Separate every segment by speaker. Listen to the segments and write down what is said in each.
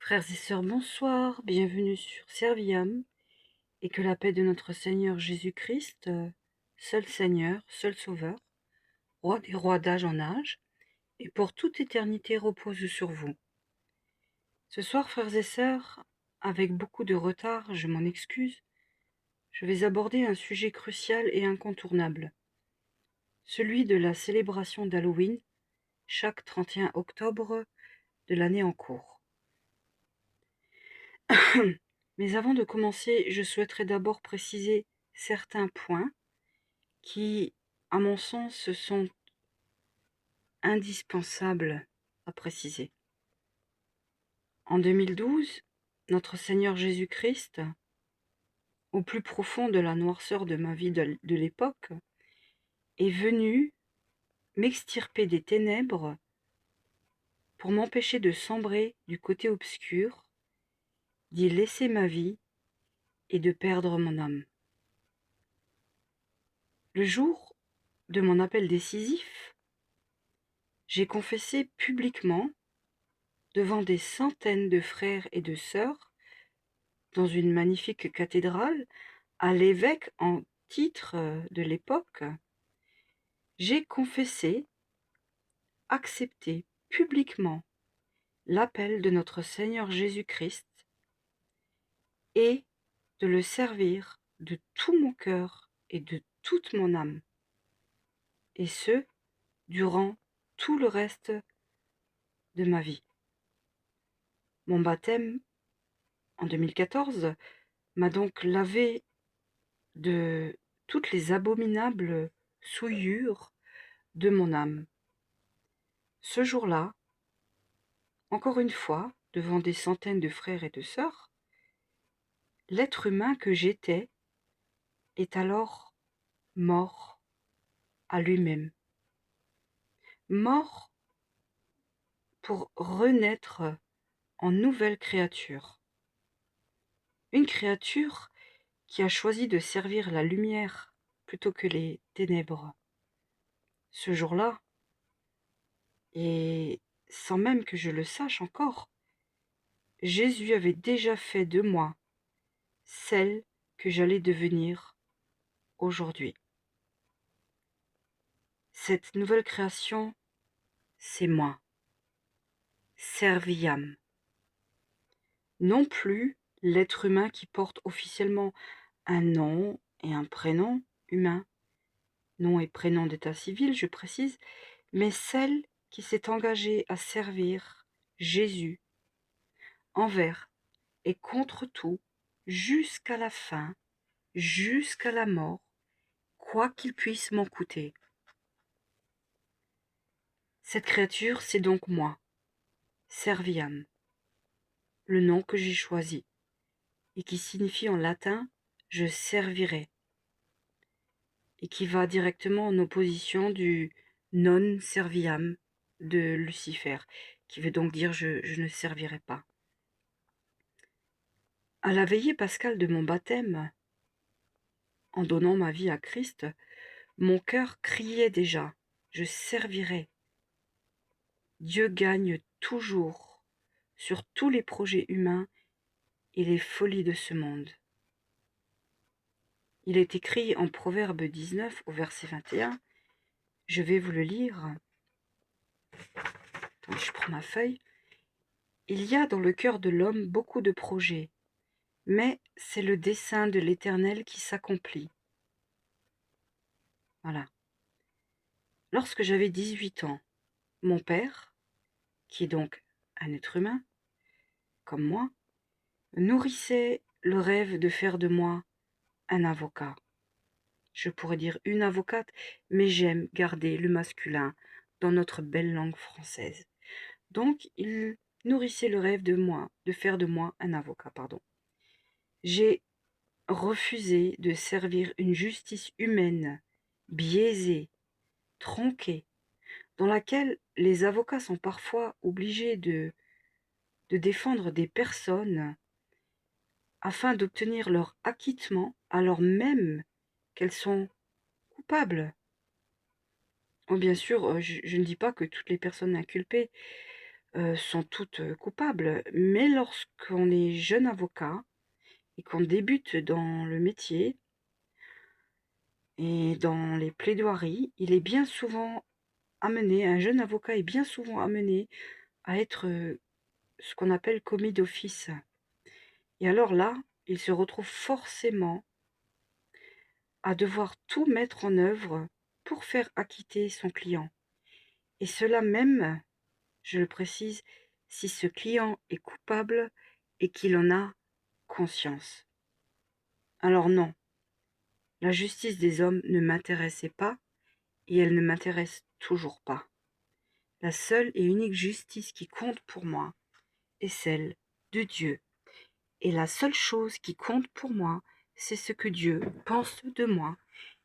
Speaker 1: Frères et sœurs, bonsoir, bienvenue sur Serviam, et que la paix de notre Seigneur Jésus-Christ, seul Seigneur, seul Sauveur, roi des rois d'âge en âge, et pour toute éternité repose sur vous. Ce soir, frères et sœurs, avec beaucoup de retard, je m'en excuse, je vais aborder un sujet crucial et incontournable, celui de la célébration d'Halloween, chaque 31 octobre de l'année en cours. Mais avant de commencer, je souhaiterais d'abord préciser certains points qui, à mon sens, sont indispensables à préciser. En 2012, notre Seigneur Jésus-Christ, au plus profond de la noirceur de ma vie de l'époque, est venu m'extirper des ténèbres pour m'empêcher de sombrer du côté obscur, d'y laisser ma vie et de perdre mon âme. Le jour de mon appel décisif, j'ai confessé publiquement devant des centaines de frères et de sœurs dans une magnifique cathédrale à l'évêque en titre de l'époque, j'ai confessé, accepté publiquement l'appel de notre Seigneur Jésus-Christ et de le servir de tout mon cœur et de toute mon âme, et ce, durant tout le reste de ma vie. Mon baptême, en 2014, m'a donc lavé de toutes les abominables souillures de mon âme. Ce jour-là, encore une fois, devant des centaines de frères et de sœurs, l'être humain que j'étais est alors mort à lui-même. Mort pour renaître en nouvelle créature. Une créature qui a choisi de servir la lumière plutôt que les ténèbres. Ce jour-là, et sans même que je le sache encore, Jésus avait déjà fait de moi celle que j'allais devenir aujourd'hui. Cette nouvelle création, c'est moi, Serviam. Non plus l'être humain qui porte officiellement un nom et un prénom humain, nom et prénom d'état civil, je précise, mais celle qui s'est engagée à servir Jésus envers et contre tout, jusqu'à la fin, jusqu'à la mort, quoi qu'il puisse m'en coûter. Cette créature, c'est donc moi, Serviam, le nom que j'ai choisi, et qui signifie en latin « je servirai », et qui va directement en opposition du non serviam de Lucifer, qui veut donc dire je ne servirai pas. À la veillée pascale de mon baptême, en donnant ma vie à Christ, mon cœur criait déjà « je servirai ». Dieu gagne toujours sur tous les projets humains et les folies de ce monde. Il est écrit en Proverbe 19 au verset 21, je vais vous le lire. Attends, je prends ma feuille. Il y a dans le cœur de l'homme beaucoup de projets, mais c'est le dessein de l'Éternel qui s'accomplit. Voilà. Lorsque j'avais 18 ans, mon père, qui est donc un être humain, comme moi, nourrissait le rêve de faire de moi un avocat. Je pourrais dire une avocate, mais j'aime garder le masculin dans notre belle langue française. Donc, il nourrissait le rêve de moi, de faire de moi un avocat, pardon. J'ai refusé de servir une justice humaine, biaisée, tronquée, dans laquelle les avocats sont parfois obligés de défendre des personnes afin d'obtenir leur acquittement alors même qu'elles sont coupables. Oh, bien sûr, je ne dis pas que toutes les personnes inculpées sont toutes coupables, mais lorsqu'on est jeune avocat et qu'on débute dans le métier et dans les plaidoiries, il est bien souvent amené, un jeune avocat est bien souvent amené à être ce qu'on appelle commis d'office. Et alors là, il se retrouve forcément à devoir tout mettre en œuvre pour faire acquitter son client. Et cela même, je le précise, si ce client est coupable et qu'il en a conscience. Alors non, la justice des hommes ne m'intéressait pas et elle ne m'intéresse toujours pas. La seule et unique justice qui compte pour moi est celle de Dieu. Et la seule chose qui compte pour moi, c'est ce que Dieu pense de moi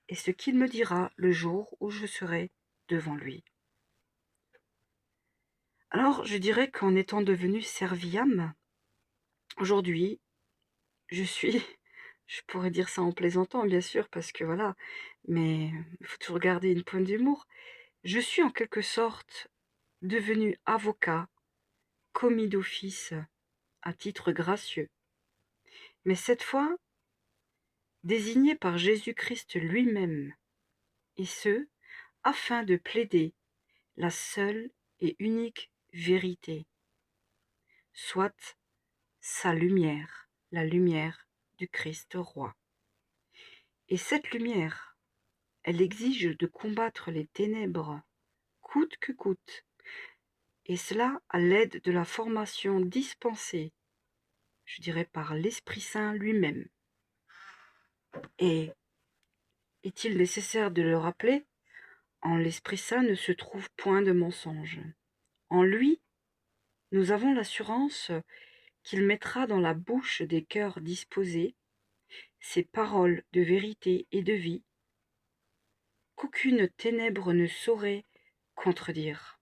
Speaker 1: et ce qu'il me dira le jour où je serai devant lui. Alors, je dirais qu'en étant devenue serviam, aujourd'hui, je suis, je pourrais dire ça en plaisantant, bien sûr, parce que voilà, mais il faut toujours garder une pointe d'humour. Je suis en quelque sorte devenu avocat, commis d'office, à titre gracieux. Mais cette fois, désigné par Jésus-Christ lui-même, et ce, afin de plaider la seule et unique vérité, soit sa lumière, la lumière du Christ roi. Et cette lumière, elle exige de combattre les ténèbres, coûte que coûte, et cela à l'aide de la formation dispensée, je dirais par l'Esprit Saint lui-même. Et est-il nécessaire de le rappeler? En l'Esprit Saint ne se trouve point de mensonge. En lui, nous avons l'assurance qu'il mettra dans la bouche des cœurs disposés ces paroles de vérité et de vie, qu'aucune ténèbre ne saurait contredire.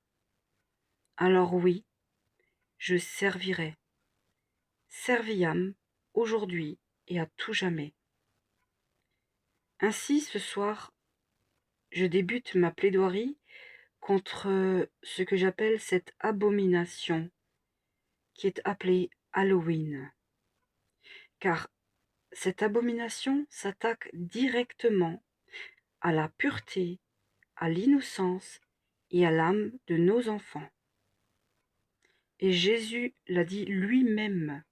Speaker 1: Alors oui, je servirai, serviam, aujourd'hui et à tout jamais. Ainsi, ce soir, je débute ma plaidoirie contre ce que j'appelle cette abomination qui est appelée Halloween. Car cette abomination s'attaque directement à la pureté, à l'innocence et à l'âme de nos enfants. Et Jésus l'a dit lui-même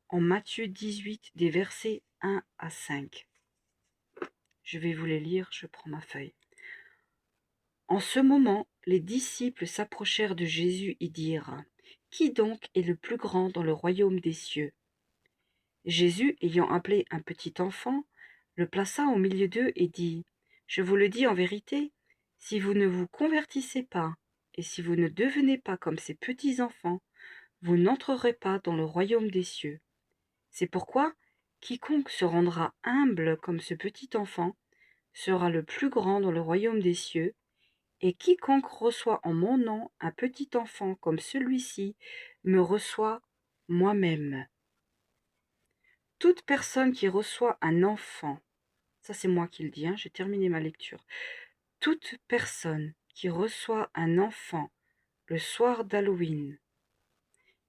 Speaker 1: en Matthieu 18, des versets 1 à 5. Je vais vous les lire, je prends ma feuille. En ce moment, les disciples s'approchèrent de Jésus et dirent : « Qui donc est le plus grand dans le royaume des cieux ? » Jésus, ayant appelé un petit enfant, le plaça au milieu d'eux et dit : « Je vous le dis en vérité, si vous ne vous convertissez pas, et si vous ne devenez pas comme ces petits enfants, vous n'entrerez pas dans le royaume des cieux. C'est pourquoi quiconque se rendra humble comme ce petit enfant sera le plus grand dans le royaume des cieux, et quiconque reçoit en mon nom un petit enfant comme celui-ci me reçoit moi-même. Toute personne qui reçoit un enfant, ça c'est moi qui le dis, j'ai terminé ma lecture, toute personne qui reçoit un enfant le soir d'Halloween,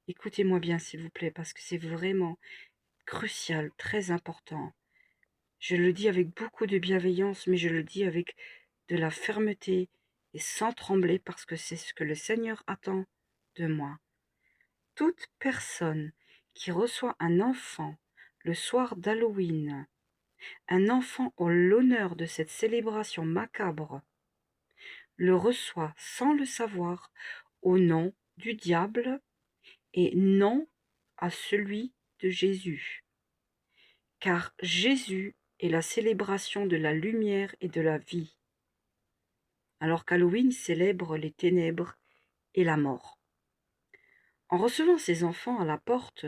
Speaker 1: écoutez-moi bien s'il vous plaît, parce que c'est vraiment crucial, très important. Je le dis avec beaucoup de bienveillance, mais je le dis avec de la fermeté et sans trembler, parce que c'est ce que le Seigneur attend de moi. Toute personne qui reçoit un enfant le soir d'Halloween, un enfant en l'honneur de cette célébration macabre, le reçoit sans le savoir au nom du diable et non à celui de Jésus. Car Jésus est la célébration de la lumière et de la vie, alors qu'Halloween célèbre les ténèbres et la mort. En recevant ces enfants à la porte,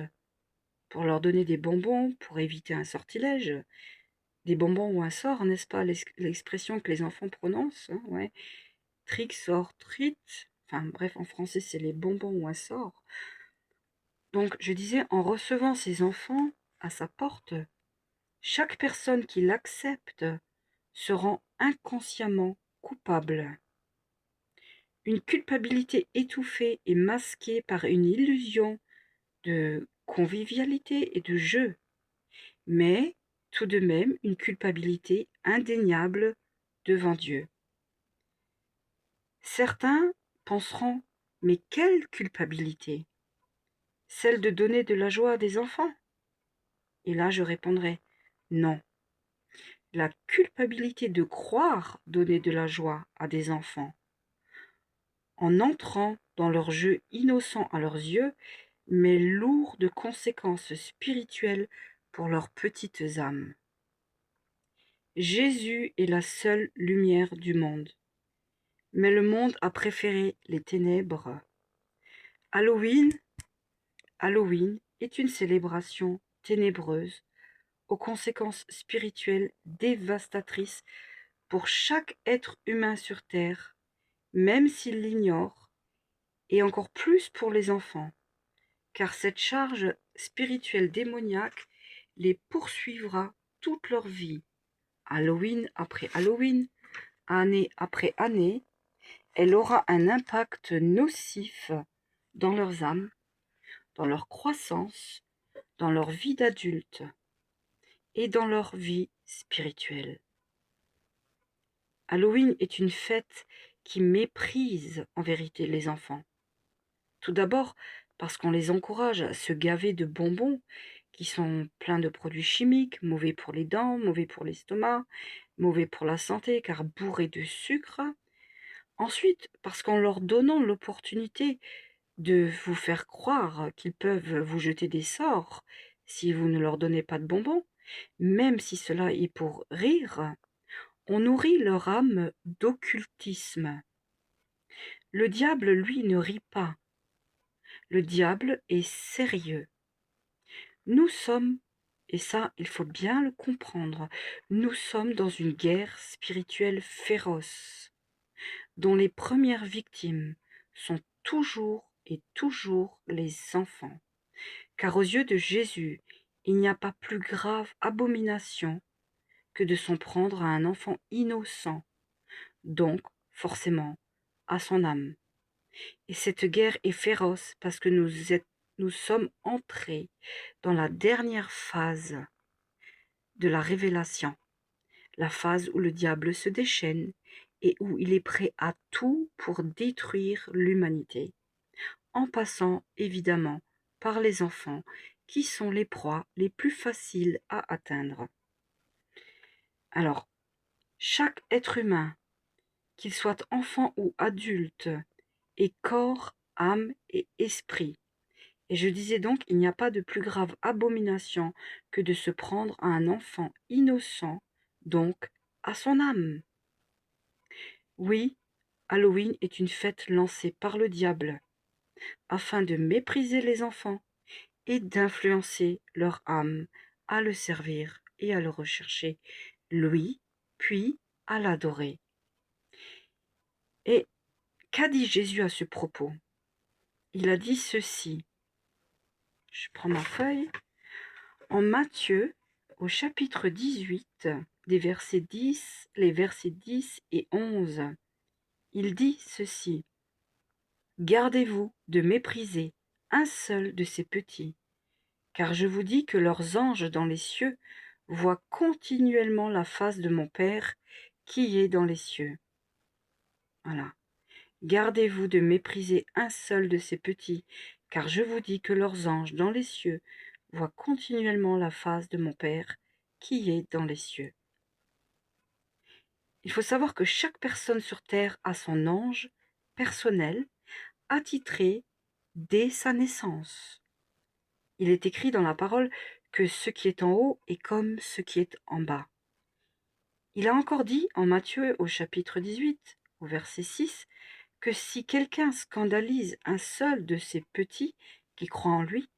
Speaker 1: pour leur donner des bonbons, pour éviter un sortilège, des bonbons ou un sort, n'est-ce pas l'expression que les enfants prononcent, hein, ouais. Trick, sort, treat, enfin bref, en français c'est les bonbons ou un sort. Donc je disais, en recevant ces enfants à sa porte, chaque personne qui l'accepte se rend inconsciemment coupable. une culpabilité étouffée et masquée par une illusion de convivialité et de jeu, mais tout de même une culpabilité indéniable devant Dieu. Certains penseront, mais quelle culpabilité? Celle de donner de la joie à des enfants? Et là je répondrai, non. La culpabilité de croire donner de la joie à des enfants, en entrant dans leur jeu innocent à leurs yeux, mais lourd de conséquences spirituelles pour leurs petites âmes. Jésus est la seule lumière du monde, mais le monde a préféré les ténèbres. Halloween, Halloween est une célébration ténébreuse aux conséquences spirituelles dévastatrices pour chaque être humain sur Terre, même s'il l'ignore, et encore plus pour les enfants, car cette charge spirituelle démoniaque les poursuivra toute leur vie. Halloween après Halloween, année après année, elle aura un impact nocif dans leurs âmes, dans leur croissance, dans leur vie d'adulte et dans leur vie spirituelle. Halloween est une fête qui méprise en vérité les enfants. Tout d'abord parce qu'on les encourage à se gaver de bonbons qui sont pleins de produits chimiques, mauvais pour les dents, mauvais pour l'estomac, mauvais pour la santé car bourrés de sucre. Ensuite, parce qu'en leur donnant l'opportunité de vous faire croire qu'ils peuvent vous jeter des sorts si vous ne leur donnez pas de bonbons, même si cela est pour rire, on nourrit leur âme d'occultisme. Le diable, lui, ne rit pas. Le diable est sérieux. Nous sommes, et ça, il faut bien le comprendre, nous sommes dans une guerre spirituelle féroce, dont les premières victimes sont toujours et toujours les enfants. Car aux yeux de Jésus, il n'y a pas plus grave abomination que de s'en prendre à un enfant innocent, donc, forcément, à son âme. Et cette guerre est féroce parce que nous sommes entrés dans la dernière phase de la révélation, la phase où le diable se déchaîne et où il est prêt à tout pour détruire l'humanité, en passant évidemment par les enfants qui sont les proies les plus faciles à atteindre. Alors, chaque être humain, qu'il soit enfant ou adulte, est corps, âme et esprit. Et je disais donc, il n'y a pas de plus grave abomination que de se prendre à un enfant innocent, donc à son âme. Oui, Halloween est une fête lancée par le diable, afin de mépriser les enfants et d'influencer leur âme à le servir et à le rechercher, lui, puis à l'adorer. Et qu'a dit Jésus à ce propos? Il a dit ceci. Je prends ma feuille. En Matthieu, au chapitre 18, les versets 10 et 11, il dit ceci. Gardez-vous de mépriser un seul de ces petits, car je vous dis que leurs anges dans les cieux voient continuellement la face de mon Père qui est dans les cieux. Voilà. Gardez-vous de mépriser un seul de ces petits, car je vous dis que leurs anges dans les cieux voient continuellement la face de mon Père qui est dans les cieux. Il faut savoir que chaque personne sur terre a son ange personnel, attitré dès sa naissance. Il est écrit dans la parole que ce qui est en haut est comme ce qui est en bas. Il a encore dit en Matthieu au chapitre 18, au verset 6, que si quelqu'un scandalise un seul de ces petits qui croient en lui,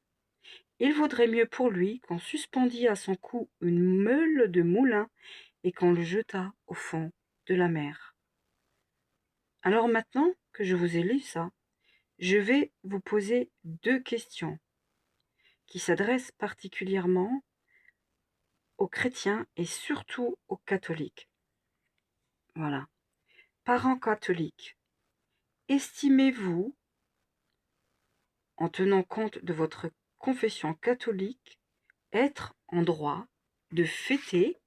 Speaker 1: il vaudrait mieux pour lui qu'on suspendît à son cou une meule de moulin et qu'on le jetât au fond de la mer. Alors maintenant que je vous ai lu ça, je vais vous poser deux questions qui s'adressent particulièrement aux chrétiens et surtout aux catholiques. Voilà. Parents catholiques, estimez-vous, en tenant compte de votre confession catholique, être en droit de fêter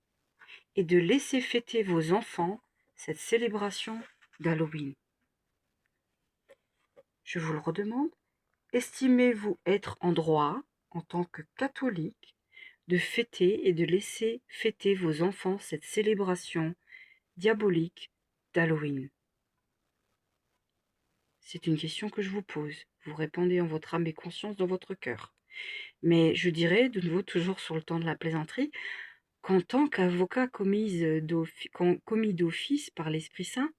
Speaker 1: et de laisser fêter vos enfants cette célébration d'Halloween? Je vous le redemande. Estimez-vous être en droit, en tant que catholique, de fêter et de laisser fêter vos enfants cette célébration diabolique d'Halloween? C'est une question que je vous pose. Vous répondez en votre âme et conscience dans votre cœur. Mais je dirais, de nouveau toujours sur le temps de la plaisanterie, qu'en tant qu'avocat commis d'office par l'Esprit Saint,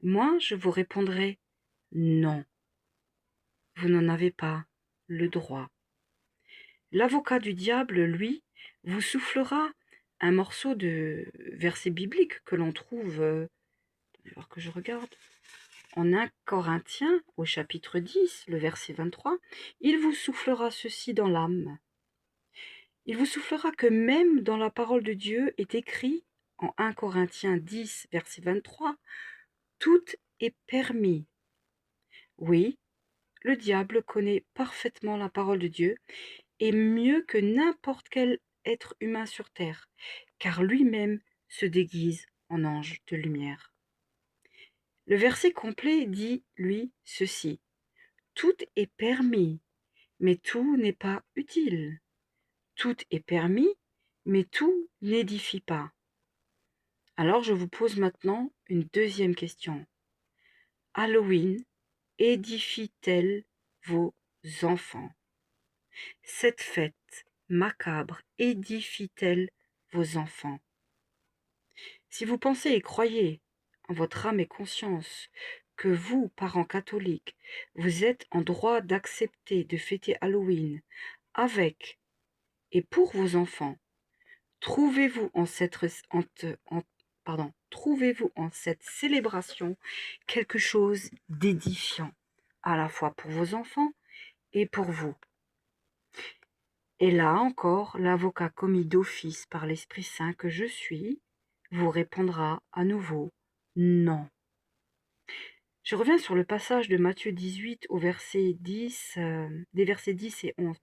Speaker 1: moi je vous répondrai non, vous n'en avez pas le droit. L'avocat du diable, lui, vous soufflera un morceau de verset biblique que l'on trouve, attendez voir que je regarde, en 1 Corinthiens, au chapitre 10, le verset 23, il vous soufflera ceci dans l'âme. Il vous soufflera que même dans la parole de Dieu est écrit, en 1 Corinthiens 10, verset 23, tout est permis. Oui, le diable connaît parfaitement la parole de Dieu, et mieux que n'importe quel être humain sur terre, car lui-même se déguise en ange de lumière. Le verset complet dit, lui, ceci: tout est permis, mais tout n'est pas utile. Tout est permis, mais tout n'édifie pas. Alors je vous pose maintenant une deuxième question. Halloween édifie-t-elle vos enfants? Cette fête macabre édifie-t-elle vos enfants? Si vous pensez et croyez en votre âme et conscience que vous, parents catholiques, vous êtes en droit d'accepter de fêter Halloween avec et pour vos enfants, trouvez-vous en cette célébration quelque chose d'édifiant, à la fois pour vos enfants et pour vous. Et là encore, l'avocat commis d'office par l'Esprit Saint que je suis vous répondra à nouveau non. Je reviens sur le passage de Matthieu 18 au verset 10, des versets 10 et 11.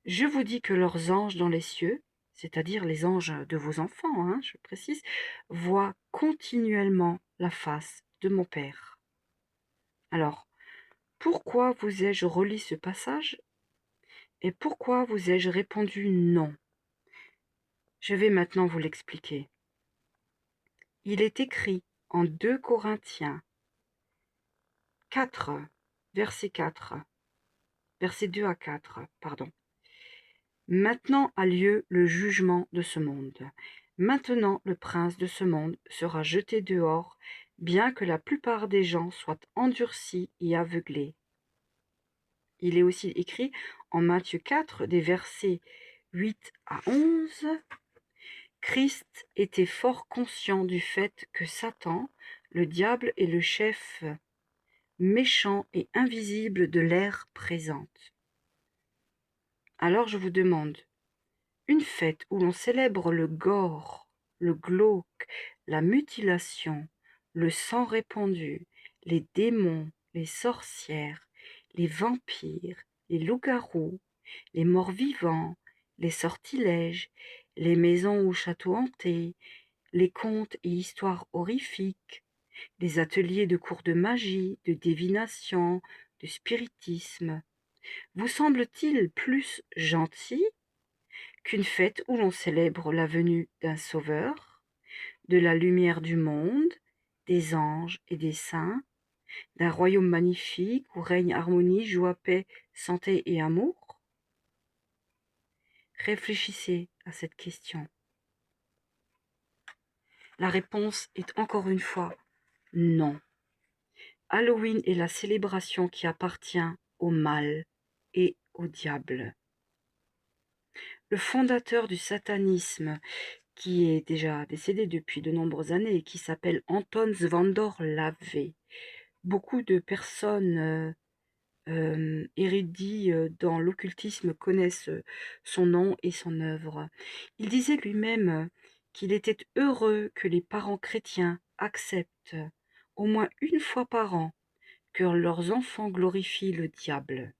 Speaker 1: Je vous dis que leurs anges dans les cieux, c'est-à-dire les anges de vos enfants, je précise, voient continuellement la face de mon Père. Alors, pourquoi vous ai-je relu ce passage et pourquoi vous ai-je répondu non? Je vais maintenant vous l'expliquer. Il est écrit en 2 Corinthiens 4, verset 4, verset 2 à 4, pardon. Maintenant a lieu le jugement de ce monde. Maintenant le prince de ce monde sera jeté dehors, bien que la plupart des gens soient endurcis et aveuglés. Il est aussi écrit en Matthieu 4, des versets 8 à 11, Christ était fort conscient du fait que Satan, le diable, est le chef méchant et invisible de l'ère présente. Alors je vous demande, une fête où l'on célèbre le gore, le glauque, la mutilation, le sang répandu, les démons, les sorcières, les vampires, les loups-garous, les morts-vivants, les sortilèges, les maisons ou châteaux hantés, les contes et histoires horrifiques, les ateliers de cours de magie, de divination, de spiritisme, vous semble-t-il plus gentil qu'une fête où l'on célèbre la venue d'un sauveur, de la lumière du monde, des anges et des saints, d'un royaume magnifique où règne harmonie, joie, paix, santé et amour? Réfléchissez à cette question. La réponse est encore une fois non. Halloween est la célébration qui appartient au mal et au diable. Le fondateur du satanisme, qui est déjà décédé depuis de nombreuses années et qui s'appelle Anton Szandor Lavey. Beaucoup de personnes érudits dans l'occultisme connaissent son nom et son œuvre. Il disait lui-même qu'il était heureux que les parents chrétiens acceptent au moins une fois par an que leurs enfants glorifient le diable.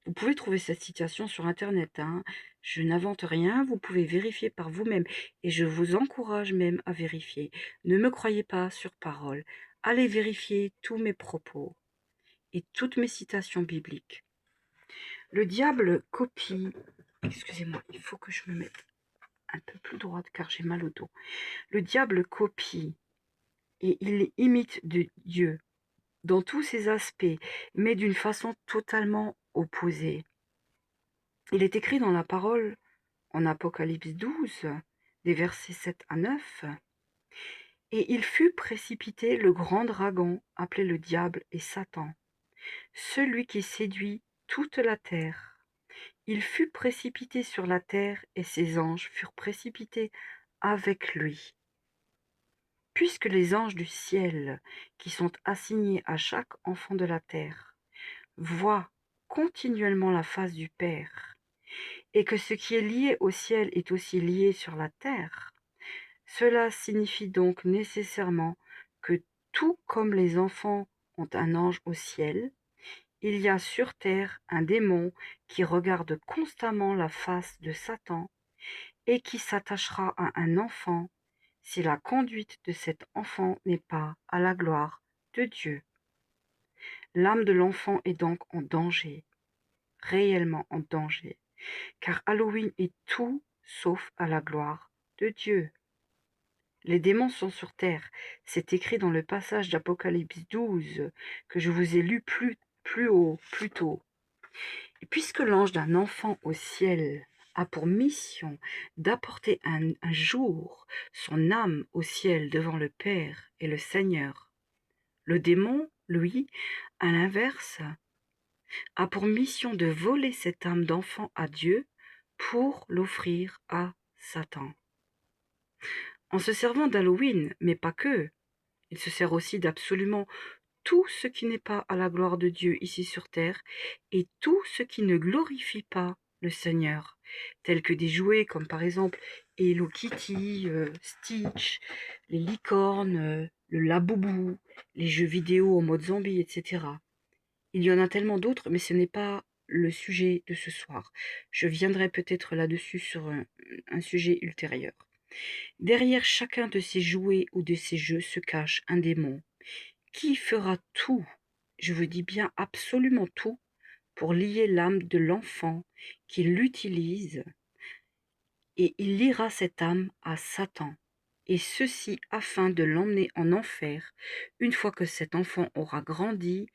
Speaker 1: Vous pouvez trouver cette citation sur Internet, hein. Je n'invente rien, vous pouvez vérifier par vous-même et je vous encourage même à vérifier. Ne me croyez pas sur parole. Allez vérifier tous mes propos et toutes mes citations bibliques. Le diable copie... Excusez-moi, il faut que je me mette un peu plus droite car j'ai mal au dos. Le diable copie et il imite de Dieu dans tous ses aspects, mais d'une façon totalement opposée. Il est écrit dans la parole, en Apocalypse 12, des versets 7 à 9, « Et il fut précipité le grand dragon, appelé le diable et Satan, celui qui séduit toute la terre. Il fut précipité sur la terre et ses anges furent précipités avec lui. Puisque les anges du ciel, qui sont assignés à chaque enfant de la terre, voient continuellement la face du Père, et que ce qui est lié au ciel est aussi lié sur la terre, cela signifie donc nécessairement que tout comme les enfants ont un ange au ciel, il y a sur terre un démon qui regarde constamment la face de Satan et qui s'attachera à un enfant si la conduite de cet enfant n'est pas à la gloire de Dieu. L'âme de l'enfant est donc en danger, réellement en danger, car Halloween est tout sauf à la gloire de Dieu. Les démons sont sur terre, c'est écrit dans le passage d'Apocalypse 12 que je vous ai lu plus tôt. Et puisque l'ange d'un enfant au ciel a pour mission d'apporter un jour son âme au ciel devant le Père et le Seigneur, le démon, lui, à l'inverse, a pour mission de voler cette âme d'enfant à Dieu pour l'offrir à Satan. En se servant d'Halloween, mais pas que, il se sert aussi d'absolument tout ce qui n'est pas à la gloire de Dieu ici sur terre et tout ce qui ne glorifie pas le Seigneur, tels que des jouets comme par exemple Hello Kitty, Stitch, les licornes, le Laboubou, les jeux vidéo en mode zombie, etc. Il y en a tellement d'autres, mais ce n'est pas le sujet de ce soir. Je viendrai peut-être là-dessus sur un sujet ultérieur. Derrière chacun de ces jouets ou de ces jeux se cache un démon qui fera tout, je vous dis bien absolument tout, pour lier l'âme de l'enfant qui l'utilise, et il liera cette âme à Satan, et ceci afin de l'emmener en enfer une fois que cet enfant aura grandi,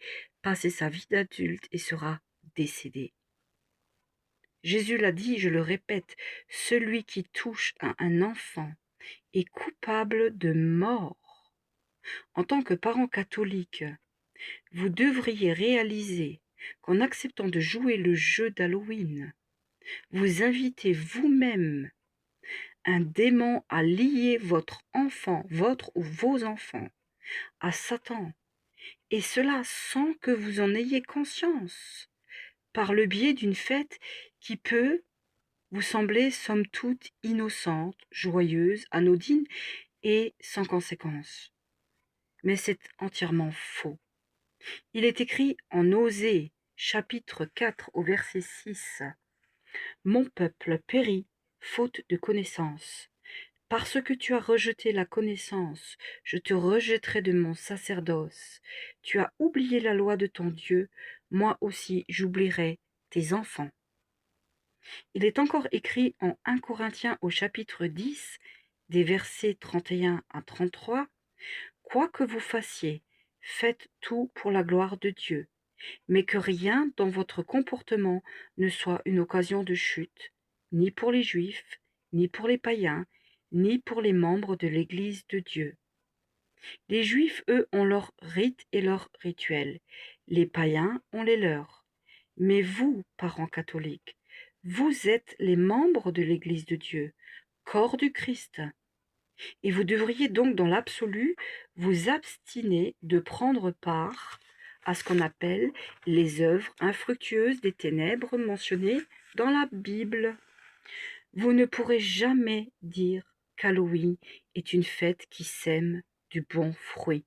Speaker 1: passé sa vie d'adulte et sera décédé. Jésus l'a dit, je le répète, celui qui touche à un enfant est coupable de mort. En tant que parent catholique, vous devriez réaliser qu'en acceptant de jouer le jeu d'Halloween, vous invitez vous-même un démon à lier votre enfant, votre ou vos enfants, à Satan, et cela sans que vous en ayez conscience, par le biais d'une fête qui peut vous sembler somme toute innocente, joyeuse, anodine et sans conséquence. Mais c'est entièrement faux. Il est écrit en Osée, chapitre 4 au verset 6, « Mon peuple périt, faute de connaissance. Parce que tu as rejeté la connaissance, je te rejetterai de mon sacerdoce. Tu as oublié la loi de ton Dieu, moi aussi j'oublierai tes enfants. » Il est encore écrit en 1 Corinthiens au chapitre 10, des versets 31 à 33, « Quoi que vous fassiez, faites tout pour la gloire de Dieu, mais que rien dans votre comportement ne soit une occasion de chute, ni pour les Juifs, ni pour les païens, ni pour les membres de l'Église de Dieu. Les Juifs, eux, ont leurs rites et leurs rituels, les païens ont les leurs. Mais vous, parents catholiques, vous êtes les membres de l'Église de Dieu, corps du Christ. Et vous devriez donc dans l'absolu vous abstiner de prendre part à ce qu'on appelle les œuvres infructueuses des ténèbres mentionnées dans la Bible. Vous ne pourrez jamais dire qu'Halloween est une fête qui sème du bon fruit.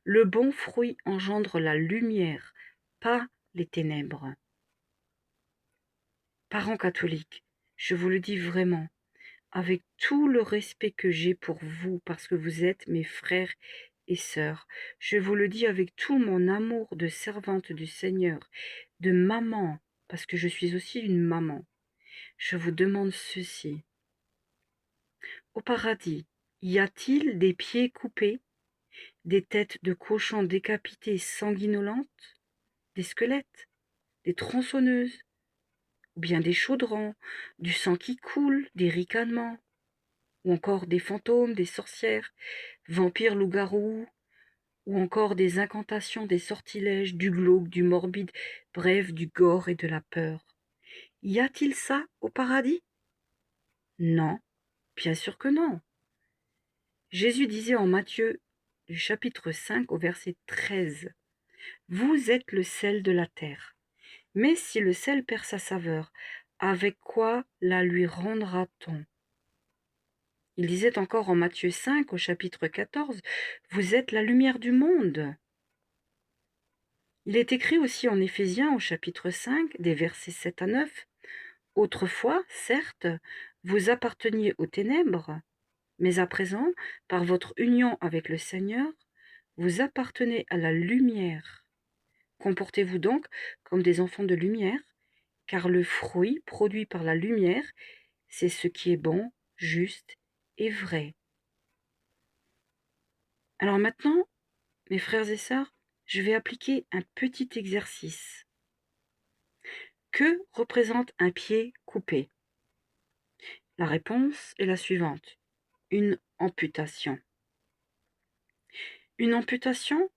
Speaker 1: Le bon fruit engendre la lumière, pas les ténèbres. Parents catholiques, je vous le dis vraiment, avec tout le respect que j'ai pour vous, parce que vous êtes mes frères et sœurs, je vous le dis avec tout mon amour de servante du Seigneur, de maman, parce que je suis aussi une maman. Je vous demande ceci. Au paradis, y a-t-il des pieds coupés, des têtes de cochons décapités sanguinolentes, des squelettes, des tronçonneuses, ou bien des chaudrons, du sang qui coule, des ricanements, ou encore des fantômes, des sorcières, vampires, loups-garous, ou encore des incantations, des sortilèges, du glauque, du morbide, bref, du gore et de la peur. Y a-t-il ça au paradis? Non, bien sûr que non. Jésus disait en Matthieu du chapitre 5 au verset 13, « Vous êtes le sel de la terre. Mais si le sel perd sa saveur, avec quoi la lui rendra-t-on » Il disait encore en Matthieu 5 au chapitre 14, « Vous êtes la lumière du monde. » Il est écrit aussi en Éphésiens au chapitre 5, des versets 7 à 9, « Autrefois, certes, vous apparteniez aux ténèbres, mais à présent, par votre union avec le Seigneur, vous appartenez à la lumière. Comportez-vous donc comme des enfants de lumière, car le fruit produit par la lumière, c'est ce qui est bon, juste et vrai. » Alors maintenant, mes frères et sœurs, je vais appliquer un petit exercice. Que représente un pied coupé? La réponse est la suivante. Une amputation. Une amputation,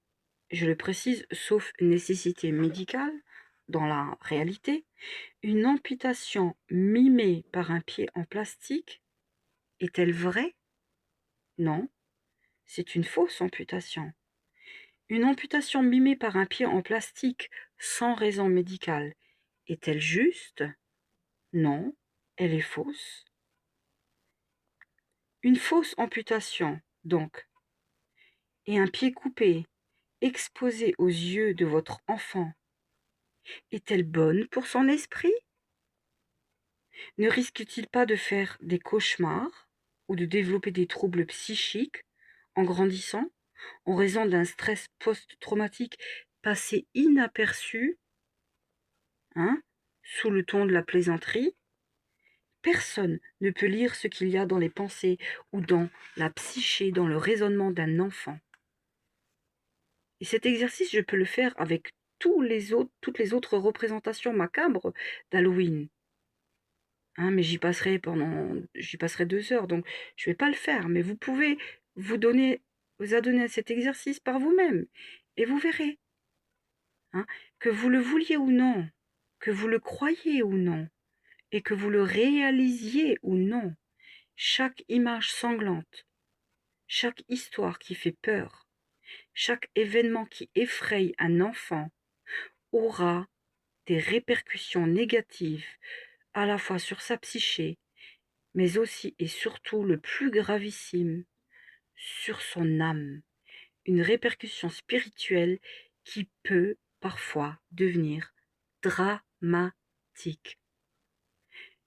Speaker 1: je le précise, sauf nécessité médicale, dans la réalité, une amputation mimée par un pied en plastique est-elle vraie? Non, c'est une fausse amputation. Une amputation mimée par un pied en plastique sans raison médicale est-elle juste? Non, elle est fausse. Une fausse amputation, donc, et un pied coupé, exposé aux yeux de votre enfant, est-elle bonne pour son esprit? Ne risque-t-il pas de faire des cauchemars ou de développer des troubles psychiques en grandissant, en raison d'un stress post-traumatique passé inaperçu, sous le ton de la plaisanterie? Personne ne peut lire ce qu'il y a dans les pensées ou dans la psyché, dans le raisonnement d'un enfant. Et cet exercice, je peux le faire avec toutes les autres représentations macabres d'Halloween. Mais j'y passerai 2 heures, donc je ne vais pas le faire. Mais vous pouvez vous adonner à cet exercice par vous-même. Et vous verrez, que vous le vouliez ou non, que vous le croyiez ou non, et que vous le réalisiez ou non, chaque image sanglante, chaque histoire qui fait peur, chaque événement qui effraie un enfant aura des répercussions négatives à la fois sur sa psyché, mais aussi et surtout le plus gravissime, sur son âme, une répercussion spirituelle qui peut parfois devenir dramatique.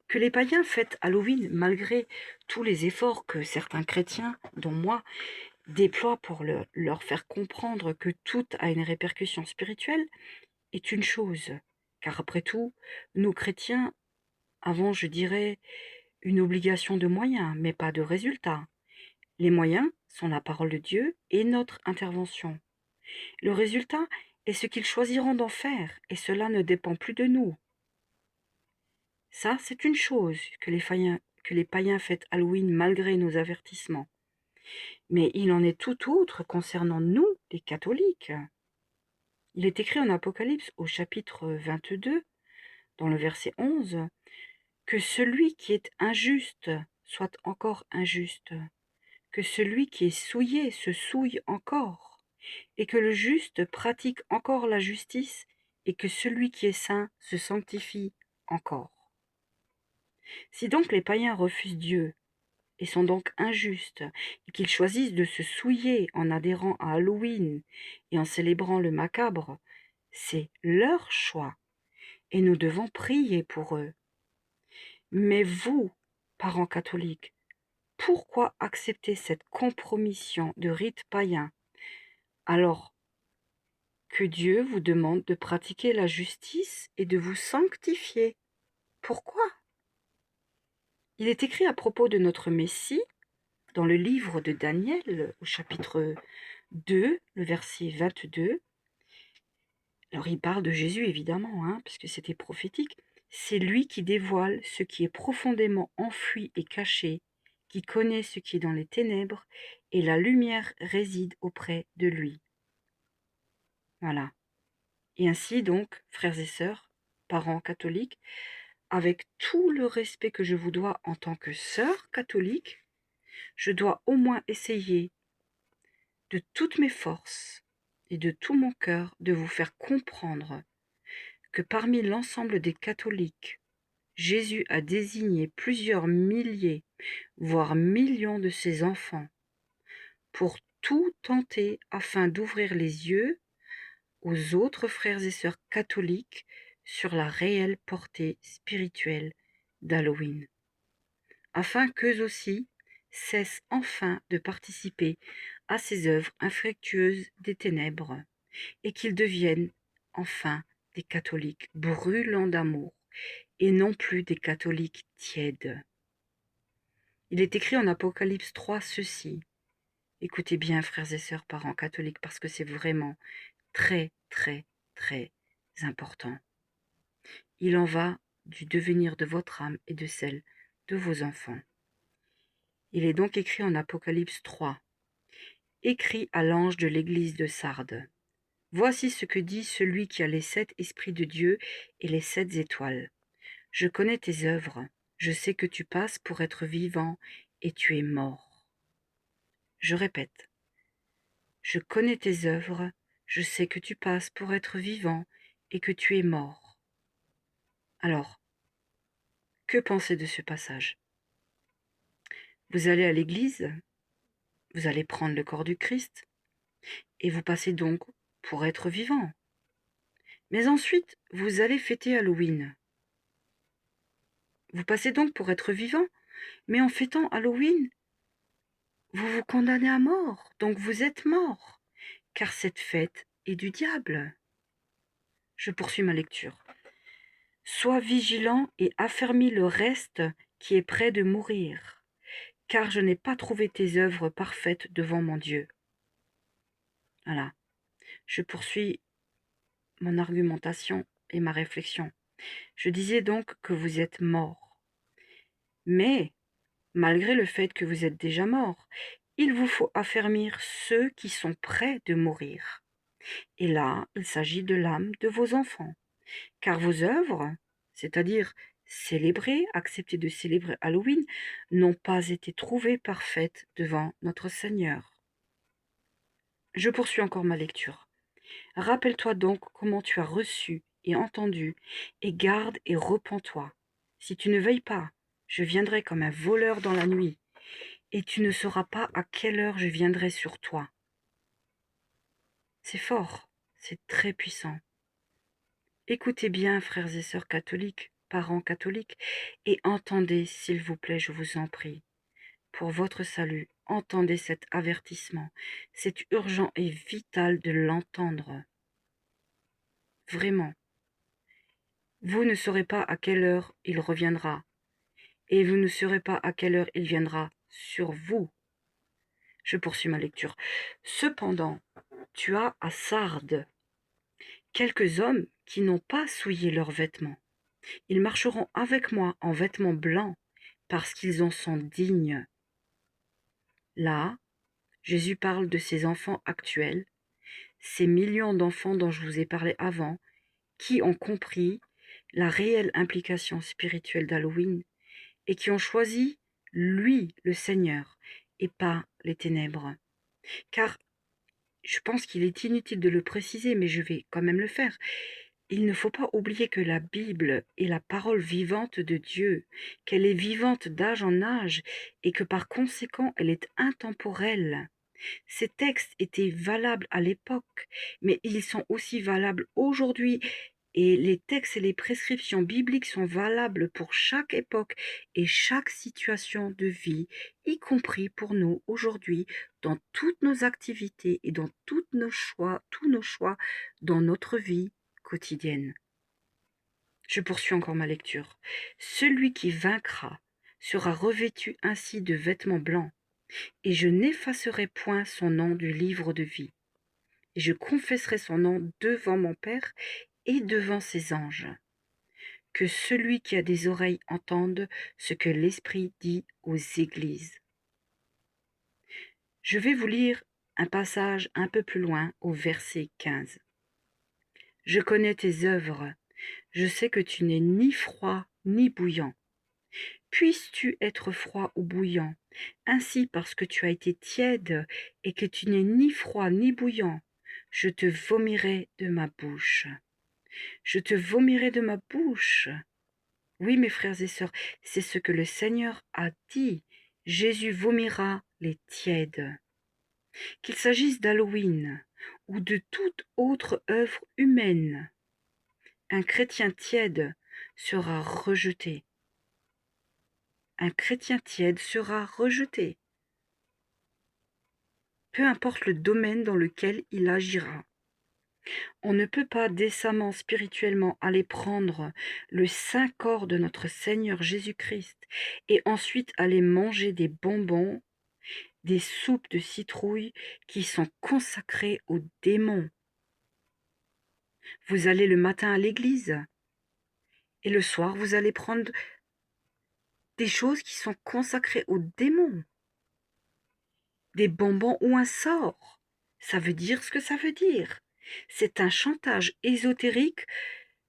Speaker 1: Que les païens fêtent Halloween malgré tous les efforts que certains chrétiens, dont moi, déploient pour leur faire comprendre que tout a une répercussion spirituelle, est une chose. Car après tout, nous chrétiens avons, je dirais, une obligation de moyens, mais pas de résultats. Les moyens sont la parole de Dieu et notre intervention. Le résultat est ce qu'ils choisiront d'en faire, et cela ne dépend plus de nous. Ça, c'est une chose que les païens fêtent Halloween malgré nos avertissements. Mais il en est tout autre concernant nous, les catholiques. Il est écrit en Apocalypse au chapitre 22, dans le verset 11, que celui qui est injuste soit encore injuste, que celui qui est souillé se souille encore, et que le juste pratique encore la justice, et que celui qui est saint se sanctifie encore. Si donc les païens refusent Dieu, et sont donc injustes, et qu'ils choisissent de se souiller en adhérant à Halloween et en célébrant le macabre, c'est leur choix, et nous devons prier pour eux. Mais vous, parents catholiques, pourquoi accepter cette compromission de rites païens alors que Dieu vous demande de pratiquer la justice et de vous sanctifier? Pourquoi? Il est écrit à propos de notre Messie dans le livre de Daniel, au chapitre 2, le verset 22. Alors il parle de Jésus évidemment, puisque c'était prophétique. C'est lui qui dévoile ce qui est profondément enfoui et caché, qui connaît ce qui est dans les ténèbres, et la lumière réside auprès de lui. Voilà. Et ainsi donc, frères et sœurs, parents catholiques, avec tout le respect que je vous dois en tant que sœur catholique, je dois au moins essayer de toutes mes forces et de tout mon cœur de vous faire comprendre que parmi l'ensemble des catholiques, Jésus a désigné plusieurs milliers, voire millions de ses enfants pour tout tenter afin d'ouvrir les yeux aux autres frères et sœurs catholiques sur la réelle portée spirituelle d'Halloween, afin qu'eux aussi cessent enfin de participer à ces œuvres infructueuses des ténèbres, et qu'ils deviennent enfin des catholiques brûlants d'amour, et non plus des catholiques tièdes. Il est écrit en Apocalypse 3 ceci. Écoutez bien, frères et sœurs, parents catholiques, parce que c'est vraiment très, très, très important. Il en va du devenir de votre âme et de celle de vos enfants. Il est donc écrit en Apocalypse 3. Écrit à l'ange de l'église de Sardes. Voici ce que dit celui qui a les 7 esprits de Dieu et les 7 étoiles. Je connais tes œuvres, je sais que tu passes pour être vivant et tu es mort. Je répète, je connais tes œuvres, je sais que tu passes pour être vivant et que tu es mort. Alors, que penser de ce passage? Vous allez à l'église, vous allez prendre le corps du Christ, et vous passez donc pour être vivant. Mais ensuite, vous allez fêter Halloween. Vous passez donc pour être vivant, mais en fêtant Halloween, vous vous condamnez à mort, donc vous êtes mort, car cette fête est du diable. Je poursuis ma lecture. Sois vigilant et affermis le reste qui est près de mourir, car je n'ai pas trouvé tes œuvres parfaites devant mon Dieu. Voilà. Je poursuis mon argumentation et ma réflexion. Je disais donc que vous êtes mort. Mais, malgré le fait que vous êtes déjà mort, il vous faut affermir ceux qui sont prêts de mourir. Et là, il s'agit de l'âme de vos enfants. Car vos œuvres, c'est-à-dire accepter de célébrer Halloween, n'ont pas été trouvées parfaites devant notre Seigneur. Je poursuis encore ma lecture. Rappelle-toi donc comment tu as reçu et entendu, et garde et repens-toi. Si tu ne veilles pas, je viendrai comme un voleur dans la nuit, et tu ne sauras pas à quelle heure je viendrai sur toi. C'est fort, c'est très puissant. Écoutez bien, frères et sœurs catholiques, parents catholiques, et entendez, s'il vous plaît, je vous en prie, pour votre salut, entendez cet avertissement. C'est urgent et vital de l'entendre. Vraiment. Vous ne saurez pas à quelle heure il reviendra, et vous ne saurez pas à quelle heure il viendra sur vous. Je poursuis ma lecture. Cependant, tu as à Sardes quelques hommes qui n'ont pas souillé leurs vêtements. Ils marcheront avec moi en vêtements blancs, parce qu'ils en sont dignes. Là, Jésus parle de ces enfants actuels, ces millions d'enfants dont je vous ai parlé avant, qui ont compris la réelle implication spirituelle d'Halloween et qui ont choisi lui, le Seigneur, et pas les ténèbres. Car je pense qu'il est inutile de le préciser, mais je vais quand même le faire. Il ne faut pas oublier que la Bible est la parole vivante de Dieu, qu'elle est vivante d'âge en âge et que par conséquent elle est intemporelle. Ces textes étaient valables à l'époque, mais ils sont aussi valables aujourd'hui et les textes et les prescriptions bibliques sont valables pour chaque époque et chaque situation de vie, y compris pour nous aujourd'hui, dans toutes nos activités et dans tous nos choix dans notre vie quotidienne. Je poursuis encore ma lecture. Celui qui vaincra sera revêtu ainsi de vêtements blancs, et je n'effacerai point son nom du livre de vie. Et je confesserai son nom devant mon Père et devant ses anges. Que celui qui a des oreilles entende ce que l'Esprit dit aux églises. Je vais vous lire un passage un peu plus loin au verset 15. Je connais tes œuvres, je sais que tu n'es ni froid ni bouillant. Puisses-tu être froid ou bouillant, ainsi parce que tu as été tiède et que tu n'es ni froid ni bouillant, je te vomirai de ma bouche. Je te vomirai de ma bouche. Oui, mes frères et sœurs, c'est ce que le Seigneur a dit. Jésus vomira les tièdes. Qu'il s'agisse d'Halloween ou de toute autre œuvre humaine, un chrétien tiède sera rejeté. Un chrétien tiède sera rejeté. Peu importe le domaine dans lequel il agira. On ne peut pas décemment spirituellement aller prendre le saint corps de notre Seigneur Jésus-Christ et ensuite aller manger des bonbons, des soupes de citrouille qui sont consacrées aux démons. Vous allez le matin à l'église et le soir vous allez prendre des choses qui sont consacrées aux démons. Des bonbons ou un sort. Ça veut dire ce que ça veut dire. C'est un chantage ésotérique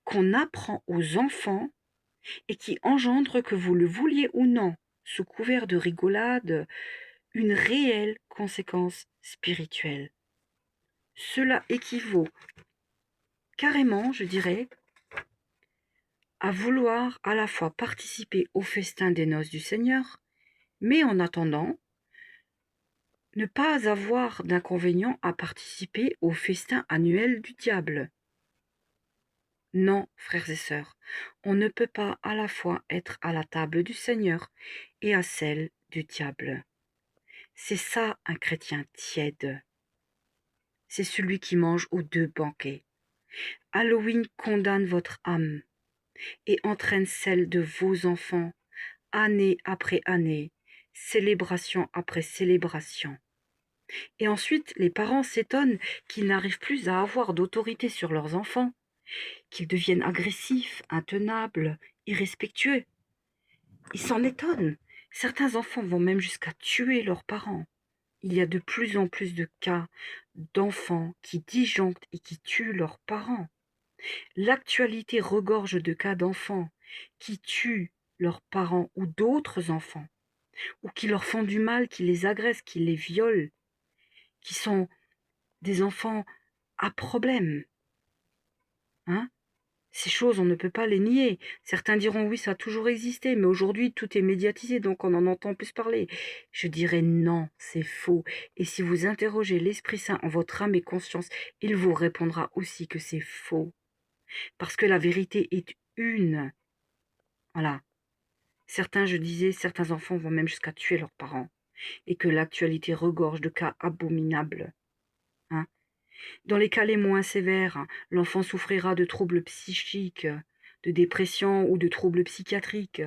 Speaker 1: qu'on apprend aux enfants et qui engendre, que vous le vouliez ou non, sous couvert de rigolade, une réelle conséquence spirituelle. Cela équivaut carrément, je dirais, à vouloir à la fois participer au festin des noces du Seigneur, mais en attendant, ne pas avoir d'inconvénient à participer au festin annuel du diable. Non, frères et sœurs, on ne peut pas à la fois être à la table du Seigneur et à celle du diable. C'est ça un chrétien tiède. C'est celui qui mange aux deux banquets. Halloween condamne votre âme et entraîne celle de vos enfants, année après année, célébration après célébration. Et ensuite, les parents s'étonnent qu'ils n'arrivent plus à avoir d'autorité sur leurs enfants, qu'ils deviennent agressifs, intenables, irrespectueux. Ils s'en étonnent. Certains enfants vont même jusqu'à tuer leurs parents. Il y a de plus en plus de cas d'enfants qui disjonctent et qui tuent leurs parents. L'actualité regorge de cas d'enfants qui tuent leurs parents ou d'autres enfants, ou qui leur font du mal, qui les agressent, qui les violent, qui sont des enfants à problème. Hein? Ces choses, on ne peut pas les nier. Certains diront oui, ça a toujours existé, mais aujourd'hui tout est médiatisé, donc on en entend plus parler. Je dirais non, c'est faux. Et si vous interrogez l'Esprit Saint en votre âme et conscience, il vous répondra aussi que c'est faux. Parce que la vérité est une. Voilà. Je disais, certains enfants vont même jusqu'à tuer leurs parents. Et que l'actualité regorge de cas abominables. Hein? Dans les cas les moins sévères, l'enfant souffrira de troubles psychiques, de dépression ou de troubles psychiatriques,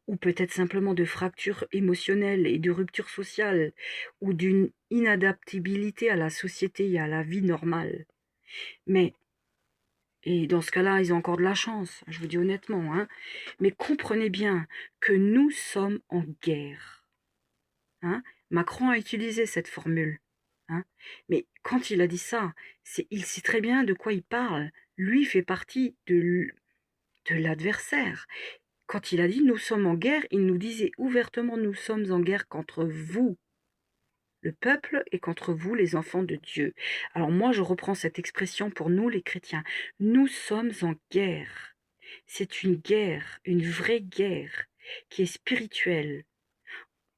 Speaker 1: ou peut-être simplement de fractures émotionnelles et de ruptures sociales, ou d'une inadaptabilité à la société et à la vie normale. Et dans ce cas-là, ils ont encore de la chance, je vous dis honnêtement, hein. Mais comprenez bien que nous sommes en guerre. Hein. Macron a utilisé cette formule. Hein. Mais quand il a dit ça, il sait très bien de quoi il parle. Lui fait partie de l'adversaire. Quand il a dit « nous sommes en guerre », il nous disait ouvertement « nous sommes en guerre contre vous ». le peuple et contre vous, les enfants de Dieu. Alors moi, je reprends cette expression pour nous, les chrétiens. Nous sommes en guerre. C'est une guerre, une vraie guerre, qui est spirituelle.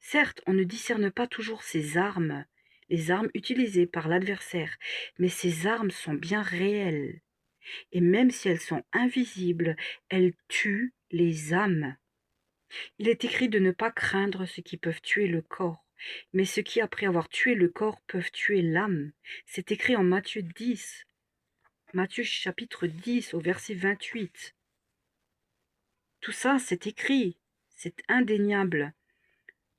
Speaker 1: Certes, on ne discerne pas toujours ces armes, les armes utilisées par l'adversaire, mais ces armes sont bien réelles. Et même si elles sont invisibles, elles tuent les âmes. Il est écrit de ne pas craindre ceux qui peuvent tuer le corps, mais ceux qui, après avoir tué le corps, peuvent tuer l'âme. C'est écrit en Matthieu 10, Matthieu chapitre 10 au verset 28. Tout ça, c'est écrit, c'est indéniable.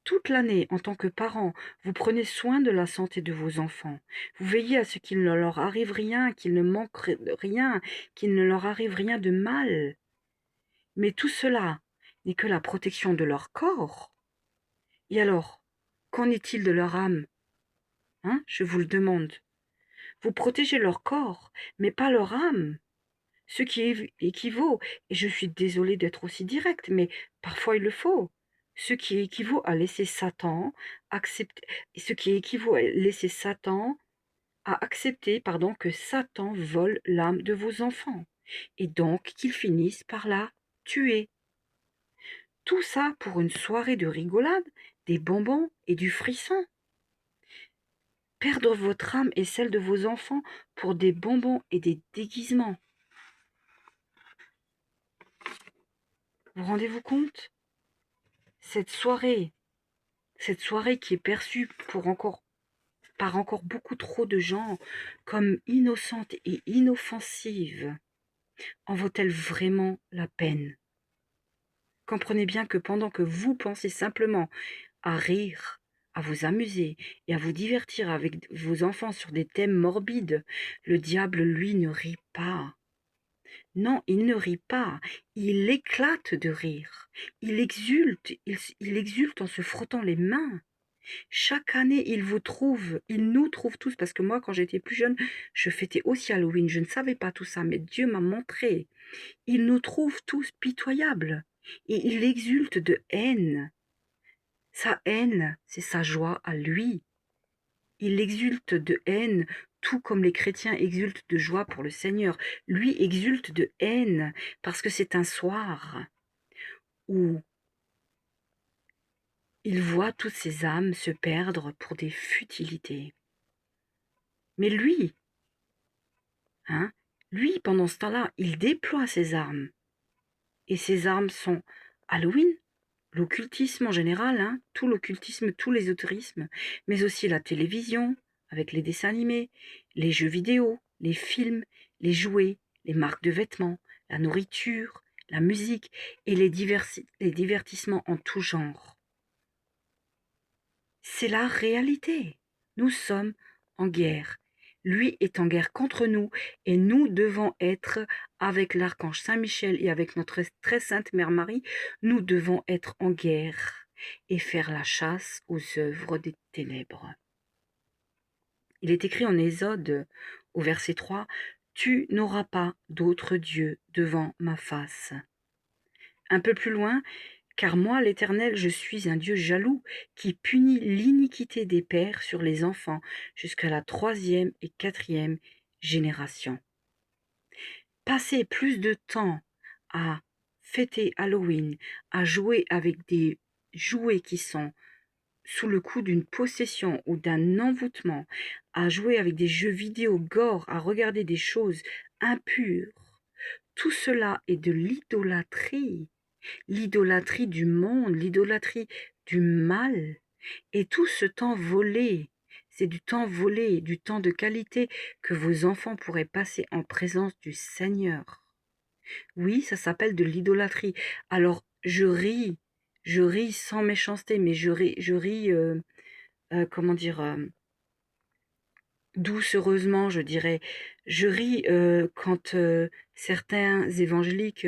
Speaker 1: Toute l'année, en tant que parent, vous prenez soin de la santé de vos enfants. Vous veillez à ce qu'il ne leur arrive rien, qu'il ne manque rien, qu'il ne leur arrive rien de mal. Mais tout cela n'est que la protection de leur corps. Et alors, qu'en est-il de leur âme? Hein, je vous le demande. Vous protégez leur corps, mais pas leur âme. Ce qui équivaut, et je suis désolée d'être aussi directe, mais parfois il le faut, ce qui équivaut à laisser Satan accepter, ce qui équivaut à laisser Satan à accepter, pardon, que Satan vole l'âme de vos enfants, et donc qu'ils finissent par la tuer. Tout ça pour une soirée de rigolade, des bonbons et du frisson. Perdre votre âme et celle de vos enfants pour des bonbons et des déguisements. Vous rendez-vous compte? Cette soirée qui est perçue par encore beaucoup trop de gens comme innocente et inoffensive, en vaut-elle vraiment la peine? Comprenez bien que pendant que vous pensez simplement à rire, à vous amuser et à vous divertir avec vos enfants sur des thèmes morbides, le diable, lui, ne rit pas. Non, il ne rit pas, il éclate de rire. Il exulte en se frottant les mains. Chaque année, il nous trouve tous, parce que moi, quand j'étais plus jeune, je fêtais aussi Halloween. Je ne savais pas tout ça, mais Dieu m'a montré. Il nous trouve tous pitoyables et il exulte de haine. Sa haine, c'est sa joie à lui. Il exulte de haine, tout comme les chrétiens exultent de joie pour le Seigneur. Lui exulte de haine, parce que c'est un soir où il voit toutes ses âmes se perdre pour des futilités. Mais lui, lui, pendant ce temps-là, il déploie ses armes. Et ses armes sont Halloween, l'occultisme en général, tout l'occultisme, tout l'ésotérisme, mais aussi la télévision, avec les dessins animés, les jeux vidéo, les films, les jouets, les marques de vêtements, la nourriture, la musique et les divertissements en tout genre. C'est la réalité. Nous sommes en guerre. Lui est en guerre contre nous et nous devons être, avec l'archange Saint-Michel et avec notre très sainte Mère Marie, nous devons être en guerre et faire la chasse aux œuvres des ténèbres. Il est écrit en Exode au verset 3, « Tu n'auras pas d'autre Dieu devant ma face. » Un peu plus loin, « Car moi, l'Éternel, je suis un Dieu jaloux qui punit l'iniquité des pères sur les enfants jusqu'à la 3e et 4e génération. » Passer plus de temps à fêter Halloween, à jouer avec des jouets qui sont sous le coup d'une possession ou d'un envoûtement, à jouer avec des jeux vidéo gore, à regarder des choses impures, tout cela est de l'idolâtrie. L'idolâtrie du monde, l'idolâtrie du mal. Et tout ce temps volé, c'est du temps volé, du temps de qualité que vos enfants pourraient passer en présence du Seigneur. Oui, ça s'appelle de l'idolâtrie. Alors, je ris sans méchanceté, mais je ris comment dire, doucereusement, je dirais. Je ris quand certains évangéliques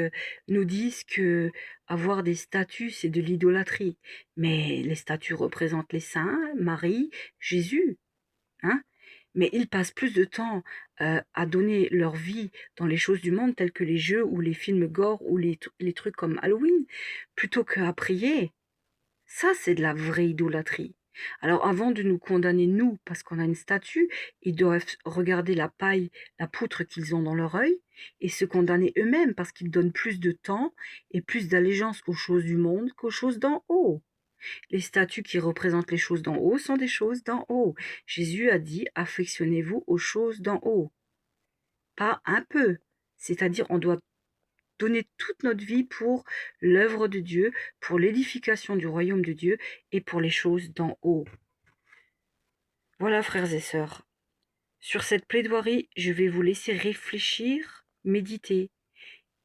Speaker 1: nous disent que avoir des statues, c'est de l'idolâtrie. Mais les statues représentent les saints, Marie, Jésus. Mais ils passent plus de temps à donner leur vie dans les choses du monde, telles que les jeux ou les films gore ou les trucs comme Halloween, plutôt qu'à prier. Ça, c'est de la vraie idolâtrie. Alors avant de nous condamner, nous, parce qu'on a une statue, ils doivent regarder la paille, la poutre qu'ils ont dans leur œil, et se condamner eux-mêmes parce qu'ils donnent plus de temps et plus d'allégeance aux choses du monde qu'aux choses d'en haut. Les statues qui représentent les choses d'en haut sont des choses d'en haut. Jésus a dit, affectionnez-vous aux choses d'en haut. Pas un peu. C'est-à-dire, on doit donner toute notre vie pour l'œuvre de Dieu, pour l'édification du royaume de Dieu et pour les choses d'en haut. Voilà, frères et sœurs. Sur cette plaidoirie, je vais vous laisser réfléchir, méditer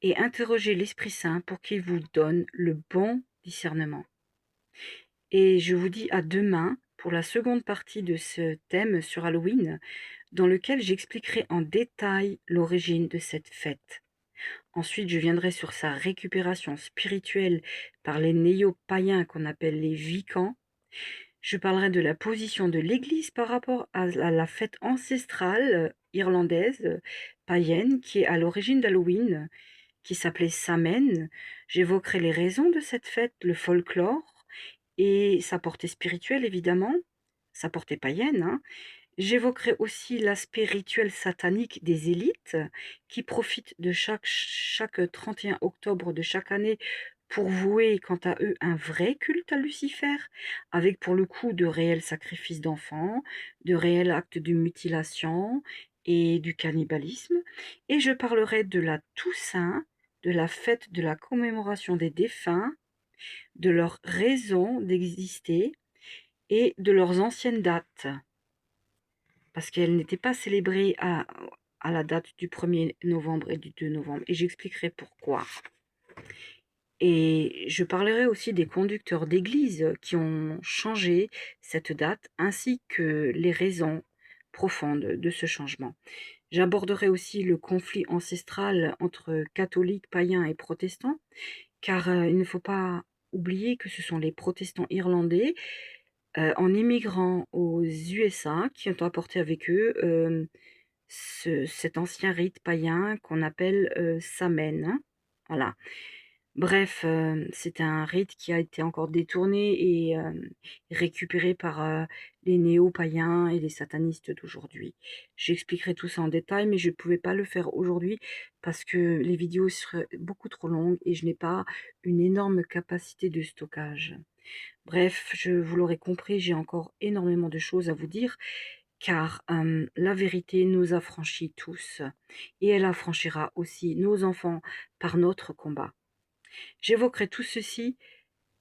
Speaker 1: et interroger l'Esprit Saint pour qu'il vous donne le bon discernement. Et je vous dis à demain pour la seconde partie de ce thème sur Halloween, dans lequel j'expliquerai en détail l'origine de cette fête. Ensuite, je viendrai sur sa récupération spirituelle par les néo-païens qu'on appelle les vicans. Je parlerai de la position de l'Église par rapport à la fête ancestrale irlandaise, païenne, qui est à l'origine d'Halloween, qui s'appelait Samhain. J'évoquerai les raisons de cette fête, le folklore, et sa portée spirituelle, évidemment, sa portée païenne, hein. J'évoquerai aussi l'aspect rituel satanique des élites qui profitent de chaque 31 octobre de chaque année pour vouer quant à eux un vrai culte à Lucifer, avec pour le coup de réels sacrifices d'enfants, de réels actes de mutilation et du cannibalisme. Et je parlerai de la Toussaint, de la fête de la commémoration des défunts, de leurs raisons d'exister et de leurs anciennes dates, parce qu'elles n'étaient pas célébrées à la date du 1er novembre et du 2 novembre, et j'expliquerai pourquoi. Et je parlerai aussi des conducteurs d'église qui ont changé cette date, ainsi que les raisons profondes de ce changement. J'aborderai aussi le conflit ancestral entre catholiques, païens et protestants, car il ne faut pas oublier que ce sont les protestants irlandais, en immigrant aux USA, qui ont apporté avec eux cet ancien rite païen qu'on appelle Samhain, hein. Voilà. Bref, c'est un rite qui a été encore détourné et récupéré par les néo-païens et les satanistes d'aujourd'hui. J'expliquerai tout ça en détail, mais je ne pouvais pas le faire aujourd'hui parce que les vidéos seraient beaucoup trop longues et je n'ai pas une énorme capacité de stockage. Bref, vous l'aurez compris, j'ai encore énormément de choses à vous dire, car la vérité nous affranchit tous, et elle affranchira aussi nos enfants par notre combat. J'évoquerai tout ceci